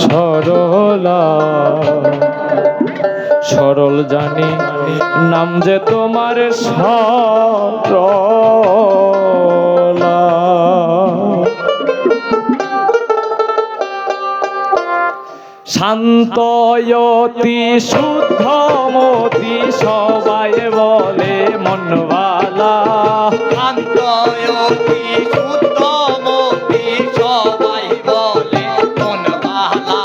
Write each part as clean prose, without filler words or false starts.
সরলা সরল জানি নাম যে তোমার সরলা। শান্তয়তি শুদ্ধমতি সবাই বলে মনবালা। শান্তয়তি শুদ্ধমতি সবাই বলে মনবালা।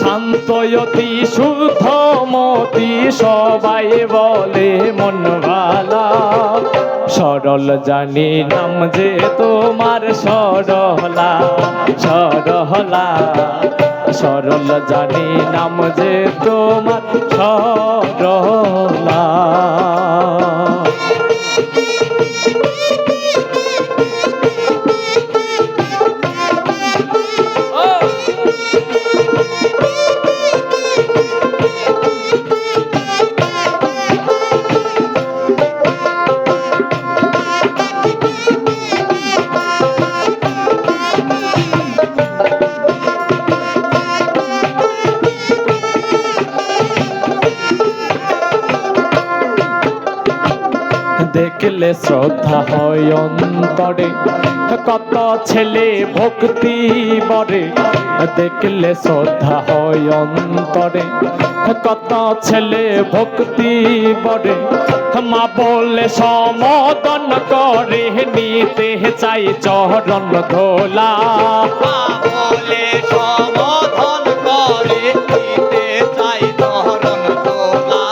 শান্তয়তি শুদ্ধমতি সবাই বলে মনবালা। সরল জানি নাম যে তোমার সরলা সরলা। সরল জানি নাম যে তোমার সরলা। দেখলে শ্রদ্ধা হয় অন্তরে কত ছেলে ভক্তি বরে। দেখলে শ্রদ্ধা হয় অন্তরে কত ছেলে ভক্তি বরে। মা বলে সমদন করে নিতে চাই চরণ ধোলা। মা বলে সমদন করে নিতে চাই চরণ ধোলা।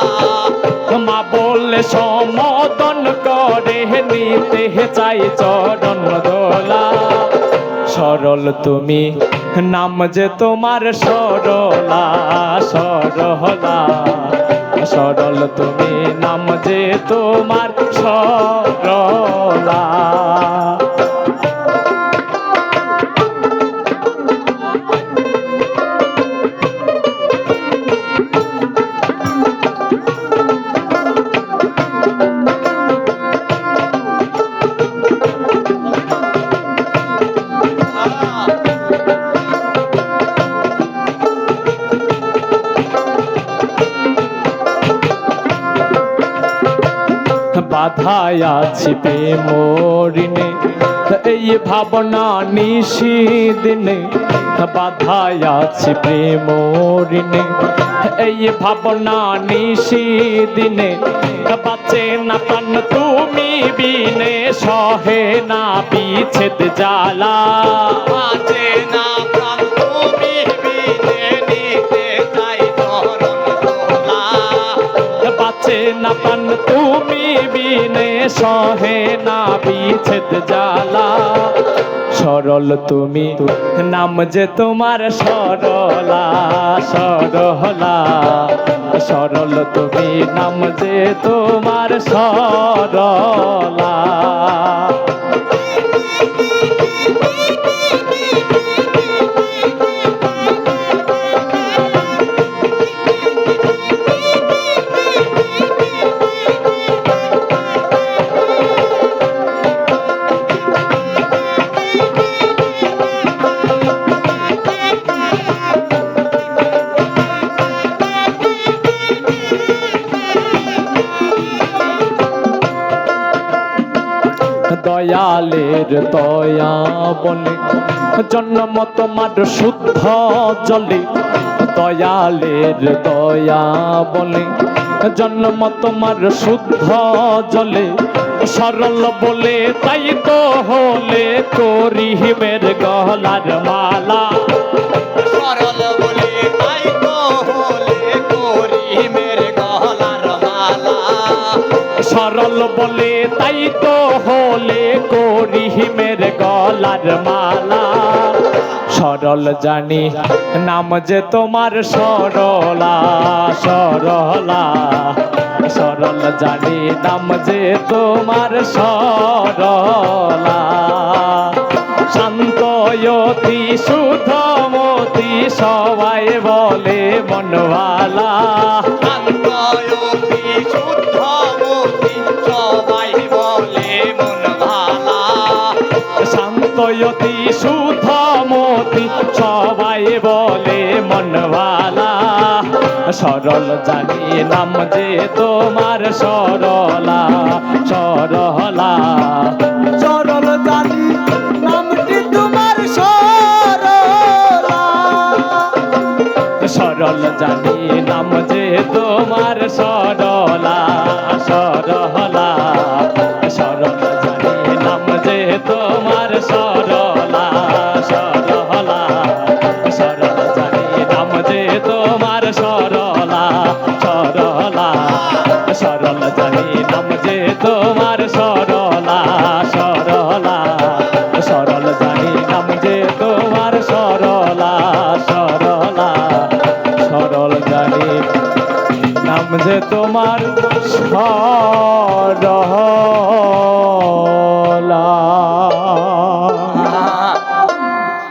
মা বলে সমদন করে নিতে চাই চরণ ধোলা। সরল তুমি নাম যে তোমার সরলা সরলা। সরল তুমি নাম যে তোমার সরলা। বাধায় আছি প্রেম ঋণে এই ভাবনা নিশি দিনে। বাধায় আছি প্রেম ঋণে এই ভাবনা নিশি দিনে। বাঁচে না প্রাণ তুমি বিনে সহে না বিচ্ছেদ জ্বালা। বাঁচে না প্রাণ তুমি বিনে নিতে চাই চরণ ধোলা। বাঁচে না প্রাণ তুমি বিনে সহে না বিচ্ছেদ জ্বালা। সরল তুমি নাম যে তোমার সরলা সরলা। সরল তুমি নাম যে তোমার সরলা। দয়ালের দয়া বলে জন্ম তোমার শুদ্ধ জলে। দয়ালের দয়া বলে জন্ম তোমার শুদ্ধ জলে। সরল বলে তাই তো হলে করিমের গলার মালা। সরল বলে তাই তো হলে করিমের গলার মালা। সরল বলে তাই তো হলে করিমের গলার মালা। সরল জানি নাম যে তোমার সরলা সরলা। সরল জানি নাম যে তোমার সরলা। শান্তয়তি শুদ্ধমতি সবাই বলে মনবালা। শান্তয়তি শুদ্ধমতি সবাই বলে মনবালা। শান্তয়তি শুদ্ধমতি সবাই সবাই বলে মনওয়ালা, সরল জানি নাম যে তোমার সরলা সরলা। সরল জানি নামটি তোমার সরলা, সরল জানি নাম যে তোমার সরলা।